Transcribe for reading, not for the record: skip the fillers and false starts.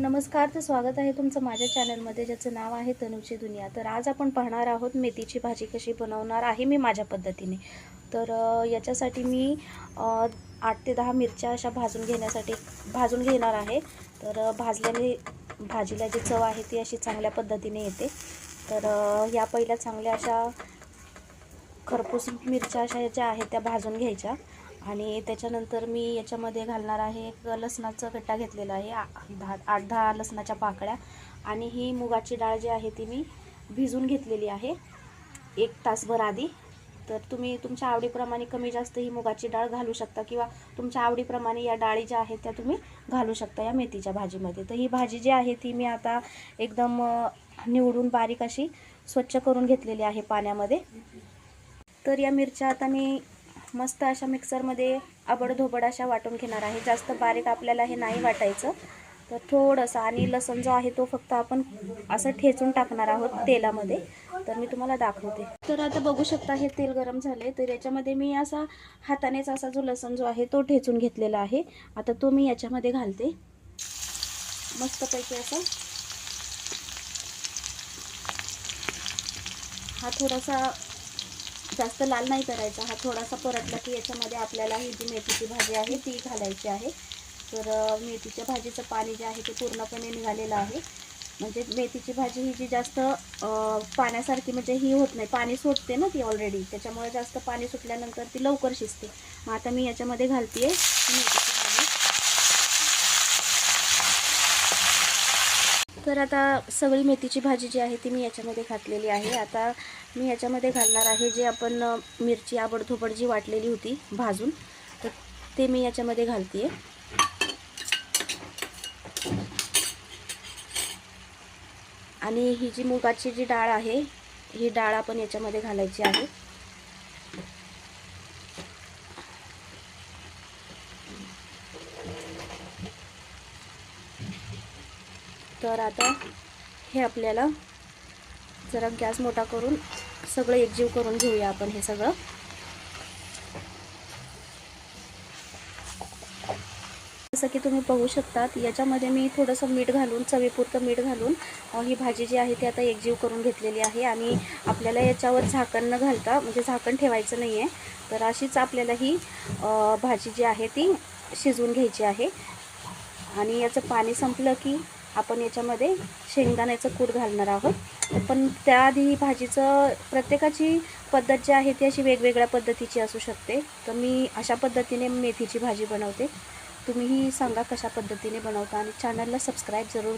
नमस्कार, तर स्वागत आहे तुमचं माझ्या चॅनलमध्ये, ज्याचं नाव आहे तनुची दुनिया। तर आज आपण पाहणार आहोत मेथीची भाजी कशी बनवणार आहे मी माझ्या पद्धतीने। तर याच्यासाठी मी 8 ते 10 मिरच्या अशा भाजून घेणार आहे। तर भाजल्याने भाजीला जी चव आहे ती अशी चांगल्या पद्धतीने येते। तर या पहिल्या चांगल्या अशा खरपूस मिरच्या अशा ज्या आहेत त्या भाजून घ्यायच्या। आणि त्याच्यानंतर मी याच्यामध्ये घालणार आहे एक लसणाचा गड्डा घेतलेला आहे, 8-10 लसणाच्या पाकळ्या। आणि ही मुगाची डाळ जी आहे ती मी भिजून घेतलेली आहे 1 तासभर आधी। तर तुम्ही तुमच्या आवडीप्रमाणे कमी जास्त ही मुगाची डाळ घालू शकता, किंवा तुमच्या आवडीप्रमाणे या डाळी ज्या आहेत त्या तुम्ही घालू शकता या मेथीच्या भाजीमध्ये। तर ही भाजी जी आहे ती मी आता एकदम निवडून बारीक अशी स्वच्छ करून घेतलेली आहे पाण्यामध्ये। तर या मिरच्या आता मी मस्त अशा मिक्सरमध्ये आबडधोबड अशा वाटून घेणार आहे। जास्त बारीक आपल्याला हे नाही वाटायचं, तर थोडंसं। आणि लसूण जो आहे तो फक्त आपण असं ठेचून टाकणार आहोत तेलामध्ये। तर मी तुम्हाला दाखवते। तर आता बघू शकता हे तेल गरम झाले, तर याच्यामध्ये मी असा हातानेच असा जो लसूण जो आहे तो ठेचून घेतलेला आहे। आता तो मी याच्यामध्ये घालते मस्तपैकी असं। हा थोडासा जास्त लाल नाही करायचा, हा थोडासा परतला की याच्यामध्ये आपल्याला ही जी मेथीची भाजी आहे ती घालायची आहे। तर मेथीच्या भाजीचं पाणी जे आहे ते पूर्णपणे निघालेलं आहे। म्हणजे मेथीची भाजी ही जी जास्त पाण्यासारखी म्हणजे ही होत नाही, पाणी सोडते ना ती ऑलरेडी, त्याच्यामुळे जास्त पाणी सुटल्यानंतर ती लवकर शिजते। मग आता मी याच्यामध्ये घालते मेथीची भाजी। तर आता सगळी मेथीची भाजी जी आहे ती मी याच्यामध्ये घातलेली आहे। आता मी याच्यामध्ये घालणार आहे जे आपण मिरची आबडधोबड जी वाटलेली होती भाजून, तर ते मी याच्यामध्ये घालते। आणि ही जी मुगाची जी डाळ आहे ही डाळ आपण याच्यामध्ये घालायची आहे। तर आता हे आपल्याला जरा गॅस मोठा करून सगळं एकजीव करून घेऊया आपण हे सगळं। जसं की तुम्ही बघू शकतात याच्यामध्ये मी थोडंसं मीठ घालून, चवीपुरतं मीठ घालून ही भाजी जी आहे ती आता एकजीव करून घेतलेली आहे। आणि आपल्याला याच्यावर झाकण न घालता, म्हणजे झाकण ठेवायचं नाही आहे, तर अशीच आपल्याला ही भाजी जी आहे ती शिजवून घ्यायची आहे। आणि याचं पाणी संपलं की आपण याच्यामध्ये शेंगदाण्याचं कूट घालणार आहोत। पण त्याआधी ही भाजीचं प्रत्येकाची पद्धत जी आहे ती अशी वेगवेगळ्या पद्धतीची असू शकते। तर मी अशा पद्धतीने मेथीची भाजी बनवते, तुम्हीही सांगा कशा पद्धतीने बनवता। आणि चॅनलला सबस्क्राईब जरूर